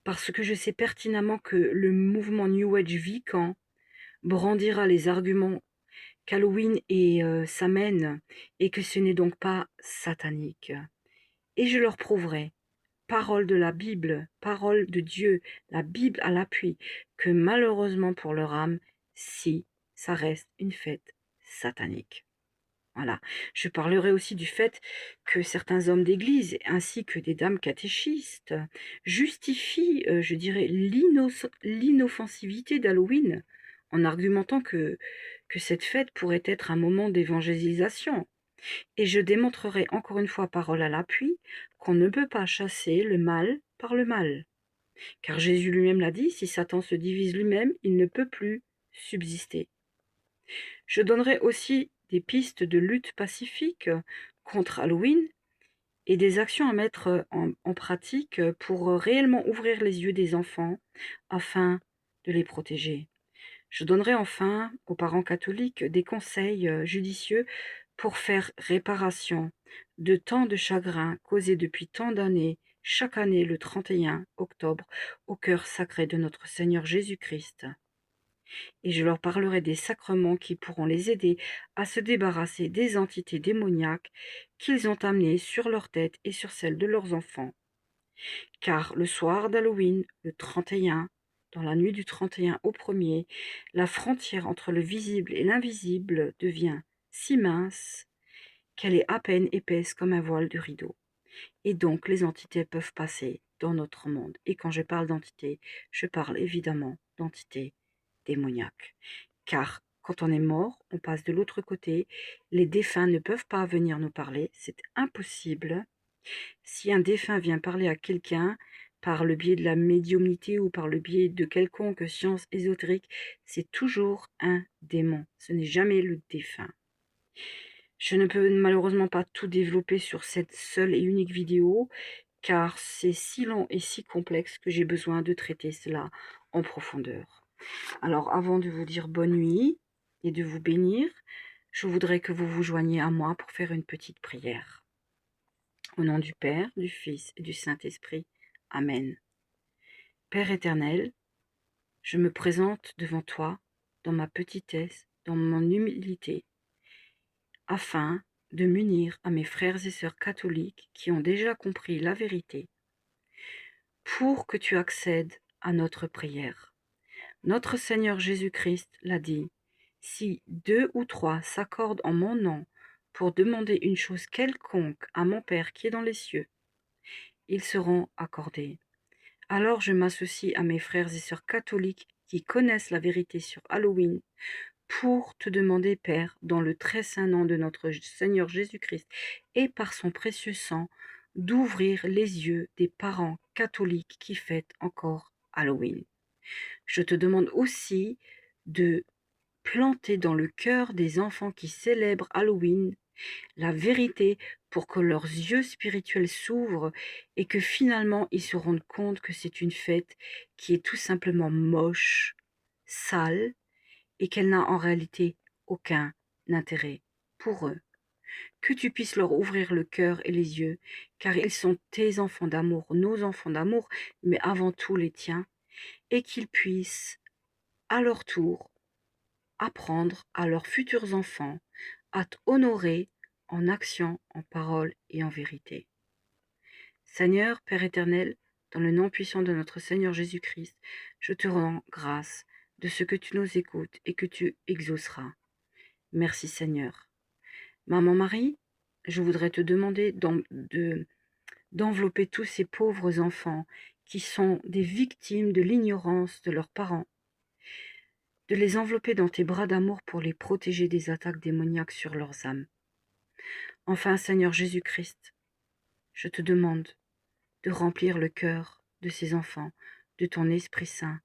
Speaker 1: parce que je sais pertinemment que le mouvement New Age Vican brandira les arguments qu'Halloween est Samhain et que ce n'est donc pas satanique. Et je leur prouverai, parole de la Bible, parole de Dieu, la Bible à l'appui, que malheureusement pour leur âme, si, ça reste une fête satanique. Voilà. Je parlerai aussi du fait que certains hommes d'église, ainsi que des dames catéchistes, justifient, je dirais, l'inoffensivité d'Halloween en argumentant que cette fête pourrait être un moment d'évangélisation. Et je démontrerai encore une fois, parole à l'appui, qu'on ne peut pas chasser le mal par le mal. Car Jésus lui-même l'a dit, si Satan se divise lui-même, il ne peut plus subsister. Je donnerai aussi des pistes de lutte pacifique contre Halloween et des actions à mettre en pratique pour réellement ouvrir les yeux des enfants afin de les protéger. Je donnerai enfin aux parents catholiques des conseils judicieux pour faire réparation de tant de chagrins causés depuis tant d'années, chaque année le 31 octobre, au cœur sacré de notre Seigneur Jésus-Christ. Et je leur parlerai des sacrements qui pourront les aider à se débarrasser des entités démoniaques qu'ils ont amenées sur leur tête et sur celle de leurs enfants. Car le soir d'Halloween, le 31, dans la nuit du 31 au 1er, la frontière entre le visible et l'invisible devient si mince qu'elle est à peine épaisse comme un voile de rideau. Et donc les entités peuvent passer dans notre monde. Et quand je parle d'entités, je parle évidemment d'entités démoniaques. Car quand on est mort, on passe de l'autre côté. Les défunts ne peuvent pas venir nous parler, c'est impossible. Si un défunt vient parler à quelqu'un, par le biais de la médiumnité ou par le biais de quelconque science ésotérique, c'est toujours un démon, ce n'est jamais le défunt. Je ne peux malheureusement pas tout développer sur cette seule et unique vidéo, car c'est si long et si complexe que j'ai besoin de traiter cela en profondeur. Alors avant de vous dire bonne nuit et de vous bénir, je voudrais que vous vous joigniez à moi pour faire une petite prière. Au nom du Père, du Fils et du Saint-Esprit. Amen. Père éternel, je me présente devant toi dans ma petitesse, dans mon humilité, afin de m'unir à mes frères et sœurs catholiques qui ont déjà compris la vérité, pour que tu accèdes à notre prière. Notre Seigneur Jésus-Christ l'a dit, si 2 ou 3 s'accordent en mon nom pour demander une chose quelconque à mon Père qui est dans les cieux, ils seront accordés. Alors je m'associe à mes frères et sœurs catholiques qui connaissent la vérité sur Halloween pour te demander, Père, dans le très saint nom de notre Seigneur Jésus-Christ et par son précieux sang, d'ouvrir les yeux des parents catholiques qui fêtent encore Halloween. Je te demande aussi de planter dans le cœur des enfants qui célèbrent Halloween la vérité pour que leurs yeux spirituels s'ouvrent et que finalement ils se rendent compte que c'est une fête qui est tout simplement moche, sale et qu'elle n'a en réalité aucun intérêt pour eux. Que tu puisses leur ouvrir le cœur et les yeux, car ils sont tes enfants d'amour, nos enfants d'amour, mais avant tout les tiens, et qu'ils puissent à leur tour apprendre à leurs futurs enfants à t'honorer en action, en parole et en vérité. Seigneur, Père éternel, dans le nom puissant de notre Seigneur Jésus-Christ, je te rends grâce de ce que tu nous écoutes et que tu exauceras. Merci Seigneur. Maman Marie, je voudrais te demander d'envelopper tous ces pauvres enfants qui sont des victimes de l'ignorance de leurs parents, de les envelopper dans tes bras d'amour pour les protéger des attaques démoniaques sur leurs âmes. Enfin, Seigneur Jésus-Christ, je te demande de remplir le cœur de ces enfants de ton Esprit Saint,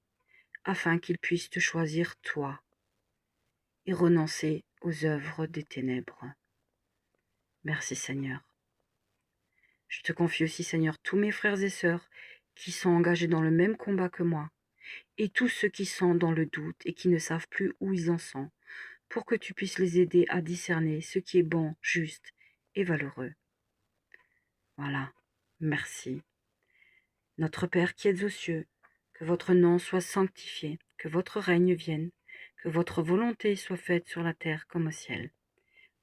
Speaker 1: afin qu'ils puissent te choisir toi et renoncer aux œuvres des ténèbres. Merci Seigneur. Je te confie aussi, Seigneur, tous mes frères et sœurs qui sont engagés dans le même combat que moi, et tous ceux qui sont dans le doute et qui ne savent plus où ils en sont, pour que tu puisses les aider à discerner ce qui est bon, juste et valeureux. Voilà, merci. Notre Père qui êtes aux cieux, que votre nom soit sanctifié, que votre règne vienne, que votre volonté soit faite sur la terre comme au ciel.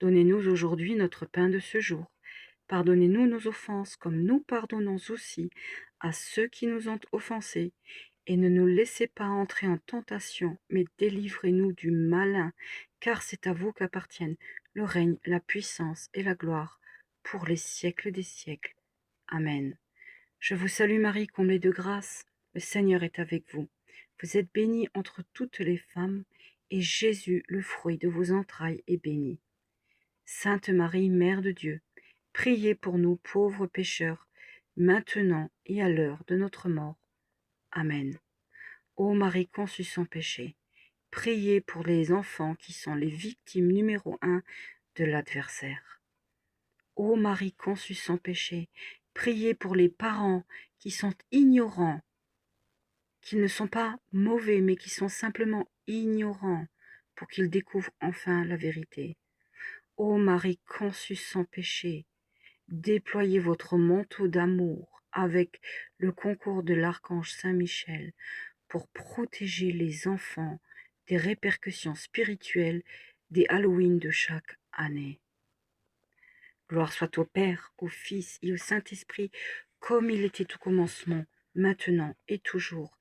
Speaker 1: Donnez-nous aujourd'hui notre pain de ce jour. Pardonnez-nous nos offenses comme nous pardonnons aussi à ceux qui nous ont offensés. Et ne nous laissez pas entrer en tentation, mais délivrez-nous du malin, car c'est à vous qu'appartiennent le règne, la puissance et la gloire pour les siècles des siècles. Amen. Je vous salue Marie, comblée de grâce, le Seigneur est avec vous. Vous êtes bénie entre toutes les femmes, et Jésus, le fruit de vos entrailles, est béni. Sainte Marie, Mère de Dieu, priez pour nous pauvres pécheurs, maintenant et à l'heure de notre mort. Amen. Ô Marie conçue sans péché, priez pour les enfants qui sont les victimes numéro 1 de l'adversaire. Ô Marie conçue sans péché, priez pour les parents qui sont ignorants, qui ne sont pas mauvais, mais qui sont simplement ignorants, pour qu'ils découvrent enfin la vérité. Ô Marie conçue sans péché, déployez votre manteau d'amour avec le concours de l'archange Saint-Michel pour protéger les enfants des répercussions spirituelles des Halloween de chaque année. Gloire soit au Père, au Fils et au Saint-Esprit, comme il était au commencement, maintenant et toujours,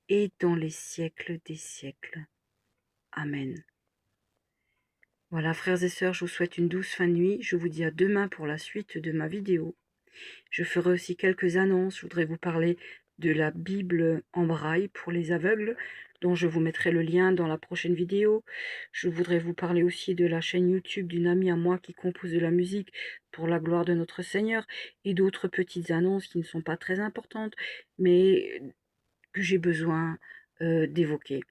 Speaker 1: et dans les siècles des siècles. Amen. Voilà, frères et sœurs, je vous souhaite une douce fin de nuit. Je vous dis à demain pour la suite de ma vidéo. Je ferai aussi quelques annonces. Je voudrais vous parler de la Bible en braille pour les aveugles, dont je vous mettrai le lien dans la prochaine vidéo. Je voudrais vous parler aussi de la chaîne YouTube d'une amie à moi qui compose de la musique pour la gloire de notre Seigneur, et d'autres petites annonces qui ne sont pas très importantes, mais que j'ai besoin d'évoquer.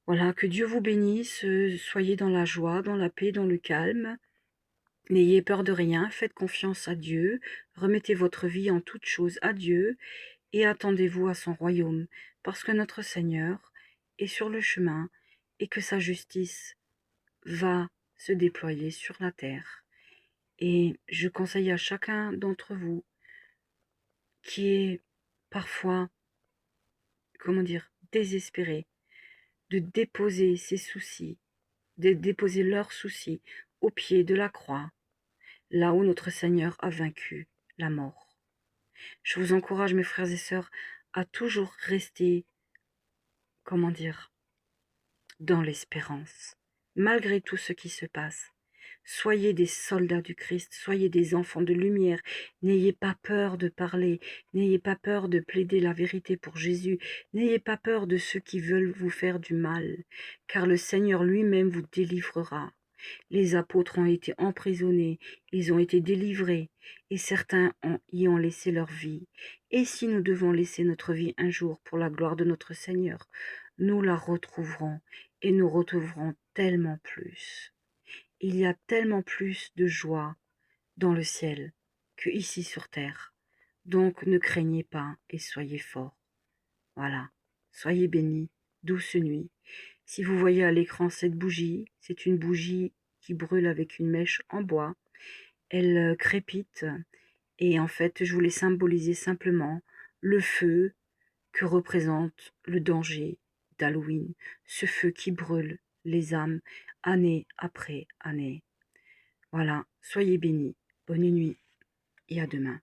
Speaker 1: Voilà, que Dieu vous bénisse, soyez dans la joie, dans la paix, dans le calme. N'ayez peur de rien, faites confiance à Dieu, remettez votre vie en toute chose à Dieu et attendez-vous à son royaume, parce que notre Seigneur est sur le chemin et que sa justice va se déployer sur la terre. Et je conseille à chacun d'entre vous qui est parfois, comment dire, désespéré, de déposer ses soucis, de déposer leurs soucis au pied de la croix, là où notre Seigneur a vaincu la mort. Je vous encourage, mes frères et sœurs, à toujours rester, comment dire, dans l'espérance, malgré tout ce qui se passe. Soyez des soldats du Christ, soyez des enfants de lumière, n'ayez pas peur de parler, n'ayez pas peur de plaider la vérité pour Jésus, n'ayez pas peur de ceux qui veulent vous faire du mal, car le Seigneur lui-même vous délivrera. Les apôtres ont été emprisonnés, ils ont été délivrés, et certains y ont laissé leur vie. Et si nous devons laisser notre vie un jour pour la gloire de notre Seigneur, nous la retrouverons, et nous retrouverons tellement plus. Il y a tellement plus de joie dans le ciel que ici sur terre. Donc ne craignez pas et soyez forts. Voilà, soyez bénis, douce nuit. Si vous voyez à l'écran cette bougie, c'est une bougie qui brûle avec une mèche en bois. Elle crépite et en fait, je voulais symboliser simplement le feu que représente le danger d'Halloween, ce feu qui brûle les âmes année après année. Voilà, soyez bénis, bonne nuit et à demain.